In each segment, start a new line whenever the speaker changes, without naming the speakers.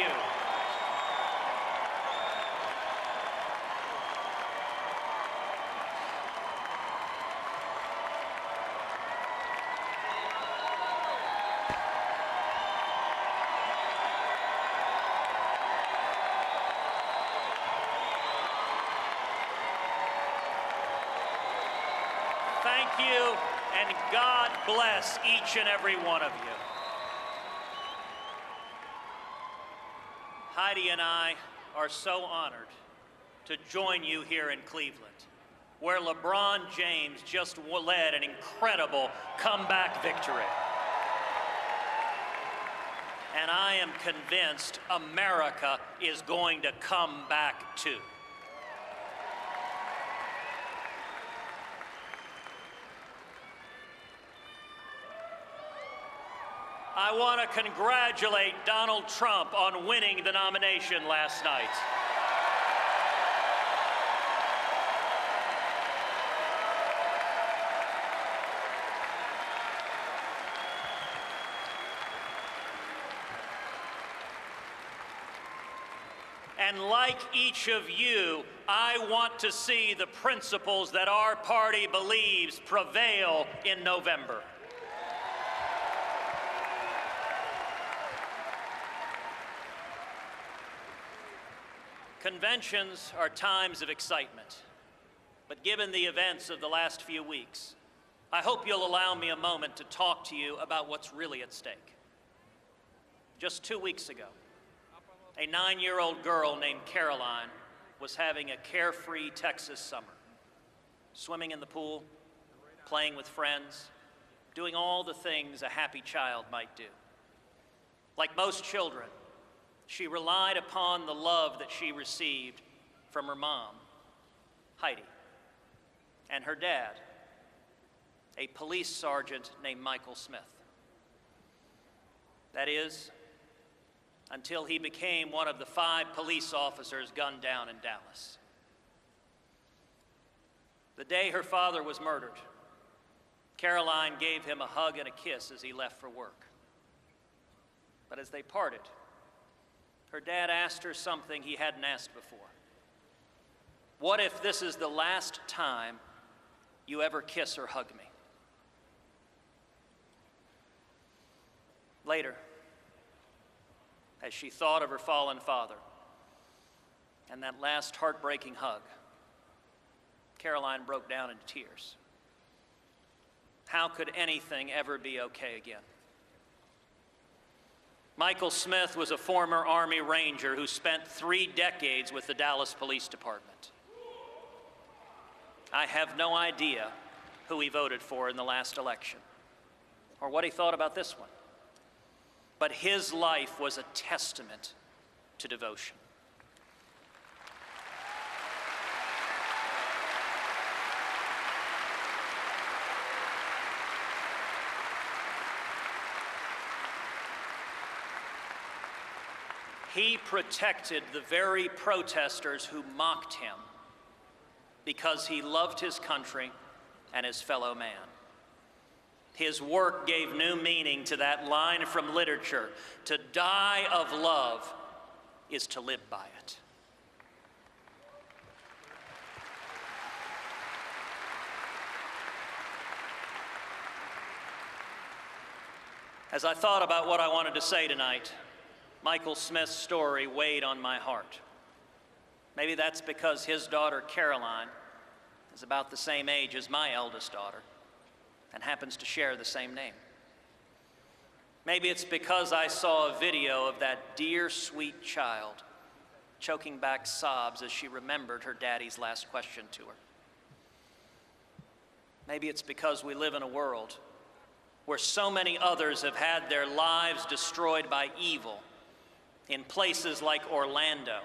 you. Thank you, and God bless each and every one of you. Heidi and I are so honored to join you here in Cleveland, where LeBron James just led an incredible comeback victory. And I am convinced America is going to come back too. I want to congratulate Donald Trump on winning the nomination last night. And like each of you, I want to see the principles that our party believes prevail in November. Conventions are times of excitement, but given the events of the last few weeks, I hope you'll allow me a moment to talk to you about what's really at stake. Just 2 weeks ago, a 9-year-old girl named Caroline was having a carefree Texas summer, swimming in the pool, playing with friends, doing all the things a happy child might do. Like most children, she relied upon the love that she received from her mom, Heidi, and her dad, a police sergeant named Michael Smith. That is, until he became one of the 5 police officers gunned down in Dallas. The day her father was murdered, Caroline gave him a hug and a kiss as he left for work. But as they parted, her dad asked her something he hadn't asked before. What if this is the last time you ever kiss or hug me? Later, as she thought of her fallen father and that last heartbreaking hug, Caroline broke down into tears. How could anything ever be okay again? Michael Smith was a former Army Ranger who spent 3 decades with the Dallas Police Department. I have no idea who he voted for in the last election or what he thought about this one. But his life was a testament to devotion. He protected the very protesters who mocked him because he loved his country and his fellow man. His work gave new meaning to that line from literature: to die of love is to live by it. As I thought about what I wanted to say tonight, Michael Smith's story weighed on my heart. Maybe that's because his daughter, Caroline, is about the same age as my eldest daughter and happens to share the same name. Maybe it's because I saw a video of that dear, sweet child choking back sobs as she remembered her daddy's last question to her. Maybe it's because we live in a world where so many others have had their lives destroyed by evil in places like Orlando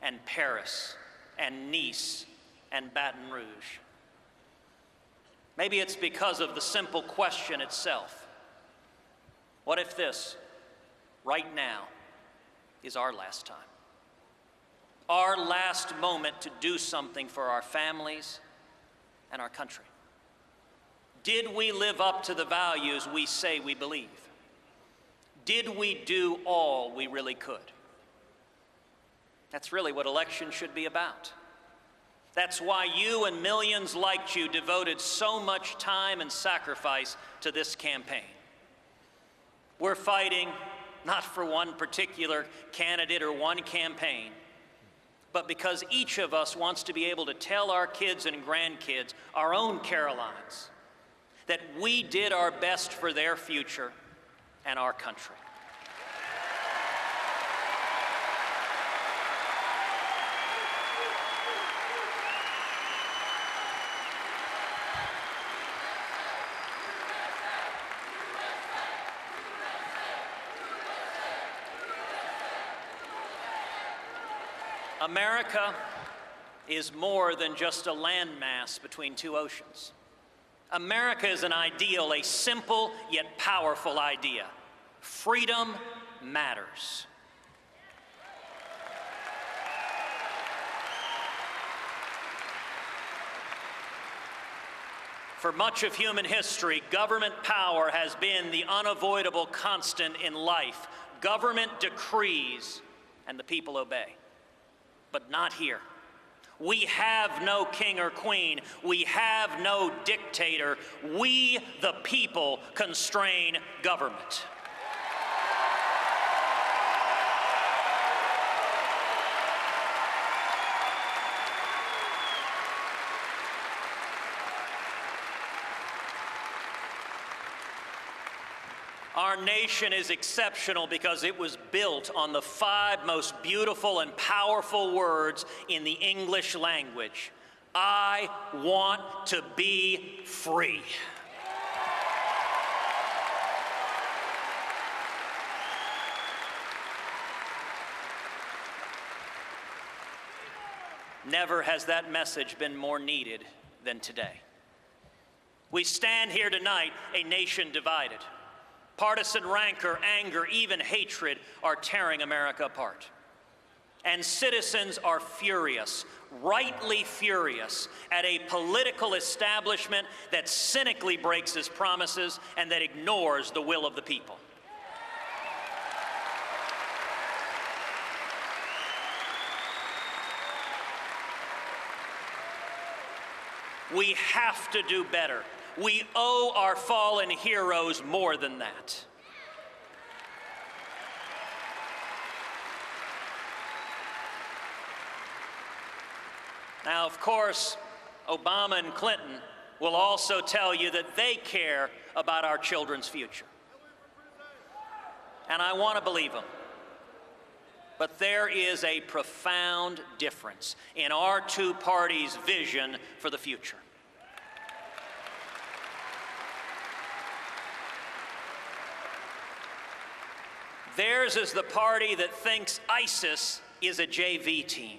and Paris and Nice and Baton Rouge. Maybe it's because of the simple question itself. What if this, right now, is our last time? Our last moment to do something for our families and our country? Did we live up to the values we say we believe? Did we do all we really could? That's really what elections should be about. That's why you and millions like you devoted so much time and sacrifice to this campaign. We're fighting not for one particular candidate or one campaign, but because each of us wants to be able to tell our kids and grandkids, our own Carolines, that we did our best for their future and our country. America is more than just a landmass between two oceans. America is an ideal, a simple yet powerful idea. Freedom matters. For much of human history, government power has been the unavoidable constant in life. Government decrees, and the people obey. But not here. We have no king or queen. We have no dictator. We, the people, constrain government. Our nation is exceptional because it was built on the 5 most beautiful and powerful words in the English language. I want to be free. Never has that message been more needed than today. We stand here tonight, a nation divided. Partisan rancor, anger, even hatred are tearing America apart. And citizens are furious, rightly furious, at a political establishment that cynically breaks its promises and that ignores the will of the people. We have to do better. We owe our fallen heroes more than that. Now, of course, Obama and Clinton will also tell you that they care about our children's future. And I want to believe them. But there is a profound difference in our two parties' vision for the future. Theirs is the party that thinks ISIS is a JV team,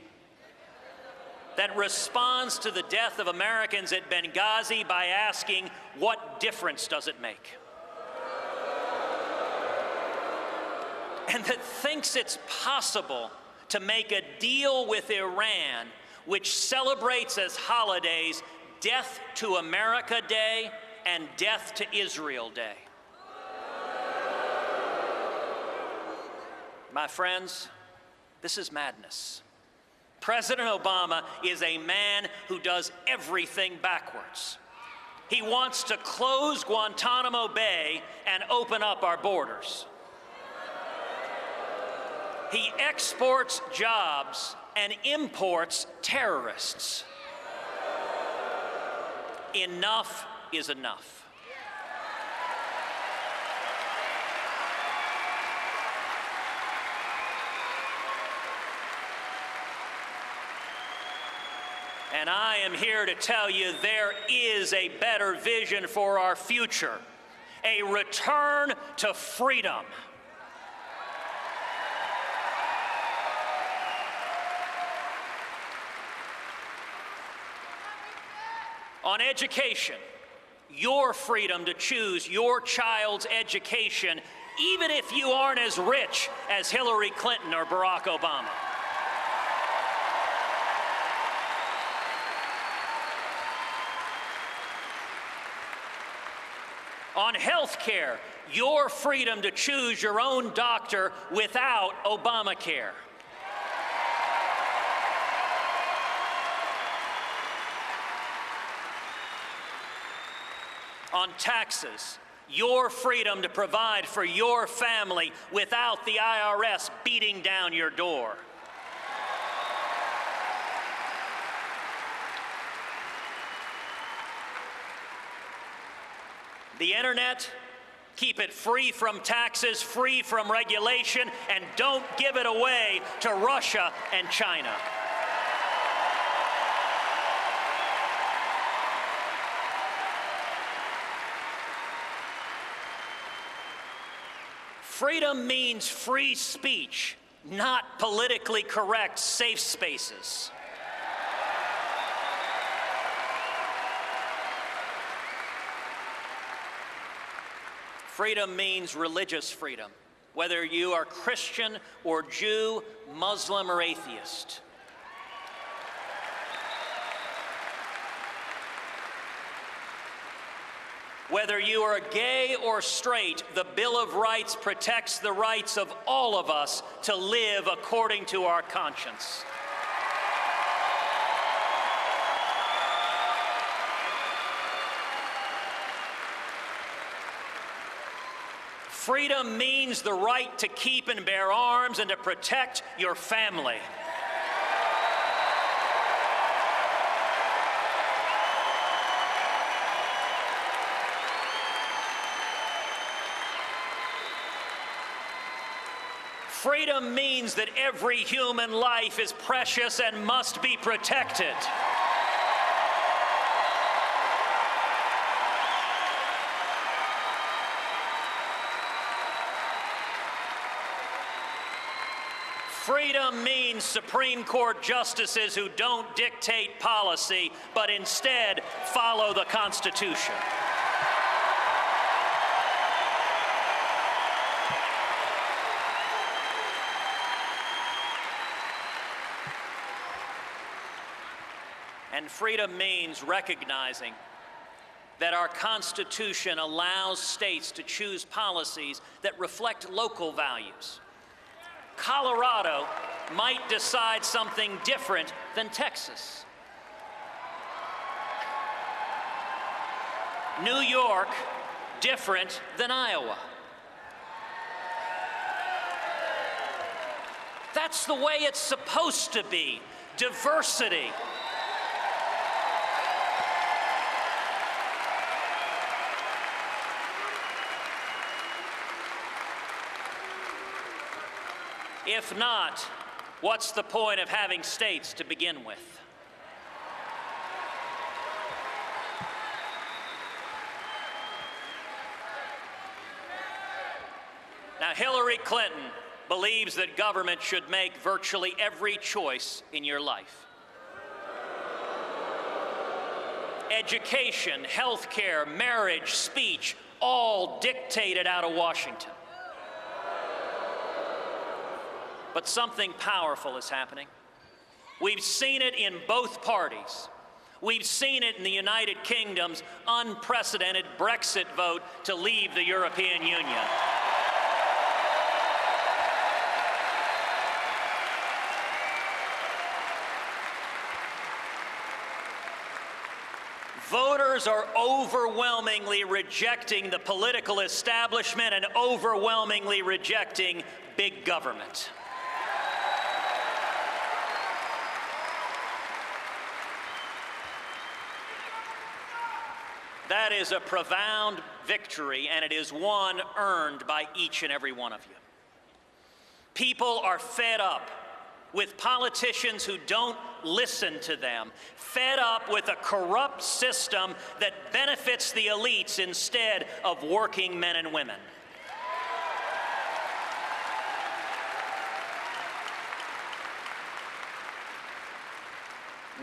that responds to the death of Americans at Benghazi by asking, what difference does it make? And that thinks it's possible to make a deal with Iran, which celebrates as holidays Death to America Day and Death to Israel Day. My friends, this is madness. President Obama is a man who does everything backwards. He wants to close Guantanamo Bay and open up our borders. He exports jobs and imports terrorists. Enough is enough. And I am here to tell you there is a better vision for our future, a return to freedom. On education, your freedom to choose your child's education, even if you aren't as rich as Hillary Clinton or Barack Obama. On health care, your freedom to choose your own doctor without Obamacare. on taxes, your freedom to provide for your family without the IRS beating down your door. The internet, keep it free from taxes, free from regulation, and don't give it away to Russia and China. Freedom means free speech, not politically correct safe spaces. Freedom means religious freedom, whether you are Christian or Jew, Muslim or atheist. Whether you are gay or straight, the Bill of Rights protects the rights of all of us to live according to our conscience. Freedom means the right to keep and bear arms and to protect your family. Freedom means that every human life is precious and must be protected. Freedom means Supreme Court justices who don't dictate policy, but instead follow the Constitution. And freedom means recognizing that our Constitution allows states to choose policies that reflect local values. Colorado might decide something different than Texas. New York, different than Iowa. That's the way it's supposed to be. Diversity. If not, what's the point of having states to begin with? Now, Hillary Clinton believes that government should make virtually every choice in your life. Education, health care, marriage, speech, all dictated out of Washington. But something powerful is happening. We've seen it in both parties. We've seen it in the United Kingdom's unprecedented Brexit vote to leave the European Union. Voters are overwhelmingly rejecting the political establishment and overwhelmingly rejecting big government. That is a profound victory, and it is one earned by each and every one of you. People are fed up with politicians who don't listen to them, fed up with a corrupt system that benefits the elites instead of working men and women.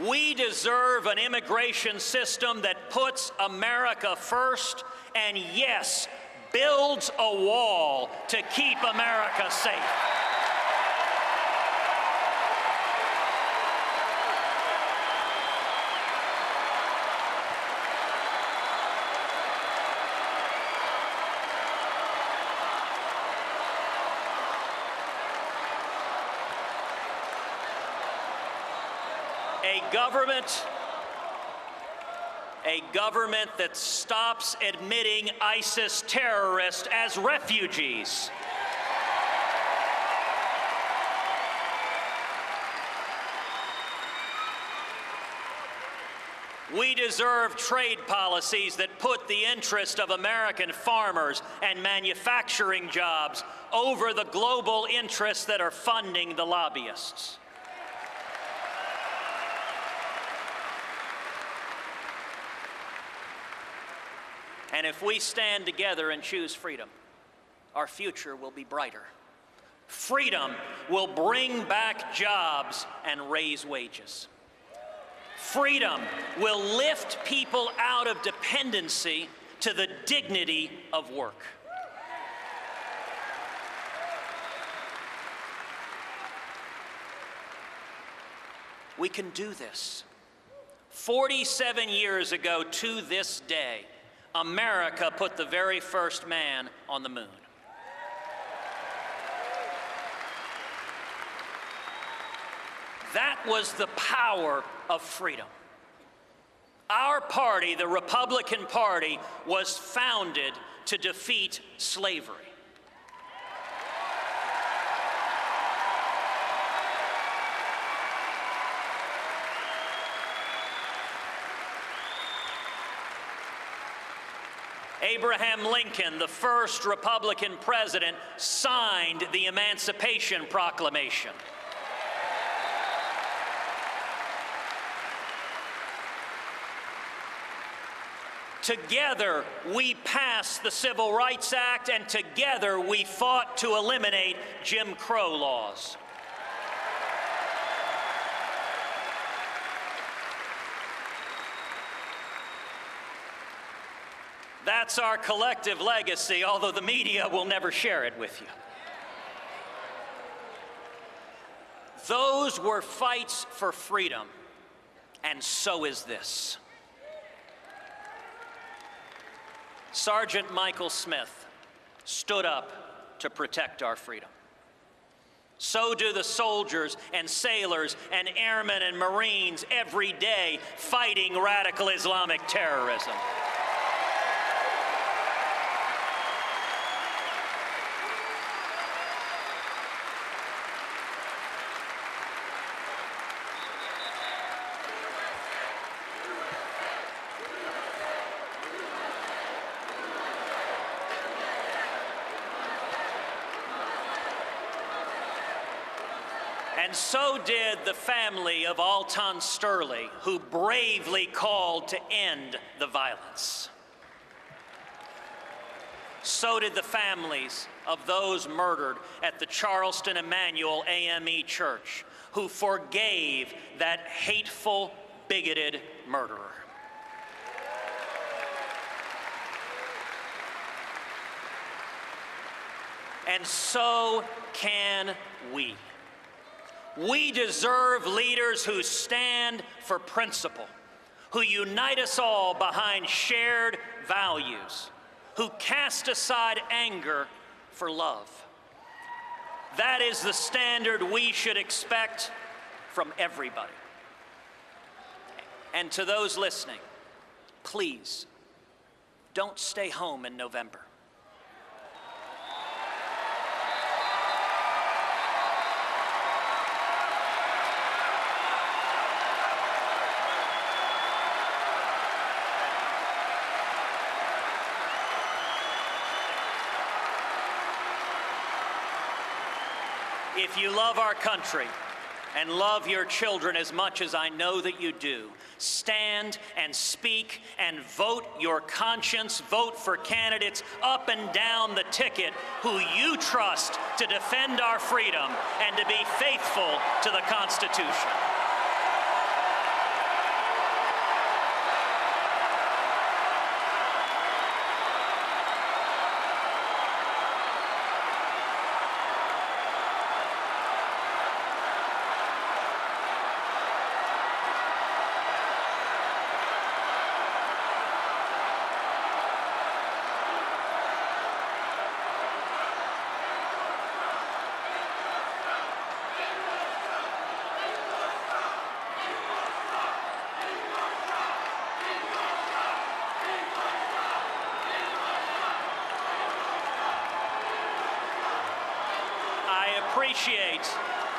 We deserve an immigration system that puts America first and, yes, builds a wall to keep America safe. A government that stops admitting ISIS terrorists as refugees. We deserve trade policies that put the interest of American farmers and manufacturing jobs over the global interests that are funding the lobbyists. And if we stand together and choose freedom, our future will be brighter. Freedom will bring back jobs and raise wages. Freedom will lift people out of dependency to the dignity of work. We can do this. 47 years ago to this day, America put the very first man on the moon. That was the power of freedom. Our party, the Republican Party, was founded to defeat slavery. Abraham Lincoln, the first Republican president, signed the Emancipation Proclamation. Together, we passed the Civil Rights Act, and together we fought to eliminate Jim Crow laws. That's our collective legacy, although the media will never share it with you. Those were fights for freedom, and so is this. Sergeant Michael Smith stood up to protect our freedom. So do the soldiers and sailors and airmen and Marines every day fighting radical Islamic terrorism. And so did the family of Alton Sterling, who bravely called to end the violence. So did the families of those murdered at the Charleston Emmanuel AME Church, who forgave that hateful, bigoted murderer. And so can we. We deserve leaders who stand for principle, who unite us all behind shared values, who cast aside anger for love. That is the standard we should expect from everybody. And to those listening, please, don't stay home in November. If you love our country and love your children as much as I know that you do, stand and speak and vote your conscience. Vote for candidates up and down the ticket who you trust to defend our freedom and to be faithful to the Constitution. appreciate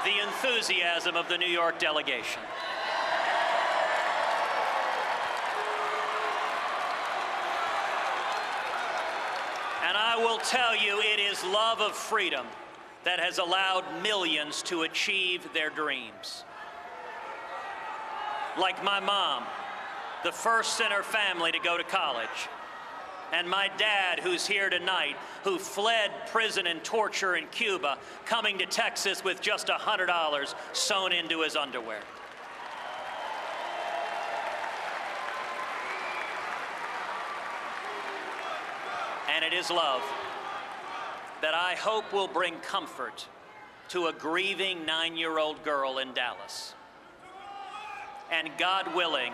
the enthusiasm of the New York delegation. And I will tell you, it is love of freedom that has allowed millions to achieve their dreams. Like my mom, the first in her family to go to college, and my dad, who's here tonight, who fled prison and torture in Cuba, coming to Texas with just $100 sewn into his underwear. And it is love that I hope will bring comfort to a grieving 9-year-old girl in Dallas. And God willing,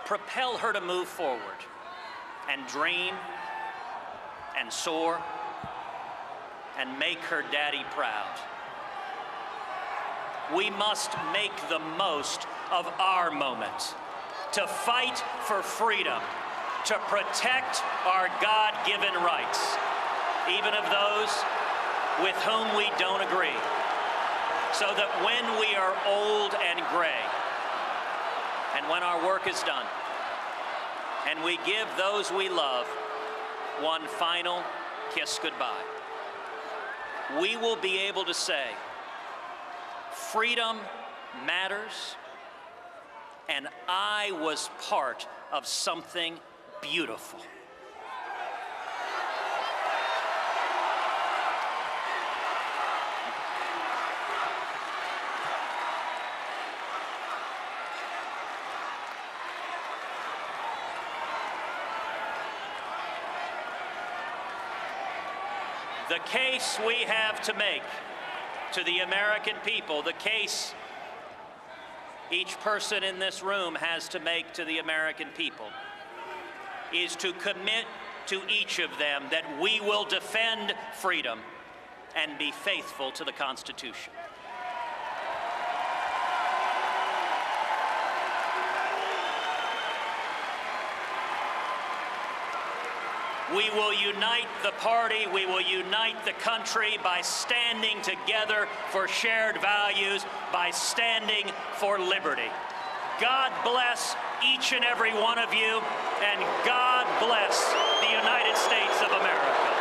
propel her to move forward and dream and soar and make her daddy proud. We must make the most of our moment to fight for freedom, to protect our God-given rights, even of those with whom we don't agree, so that when we are old and gray, and when our work is done, and we give those we love one final kiss goodbye, we will be able to say, freedom matters, and I was part of something beautiful. The case we have to make to the American people, the case each person in this room has to make to the American people, is to commit to each of them that we will defend freedom and be faithful to the Constitution. We will unite the party, we will unite the country by standing together for shared values, by standing for liberty. God bless each and every one of you, and God bless the United States of America.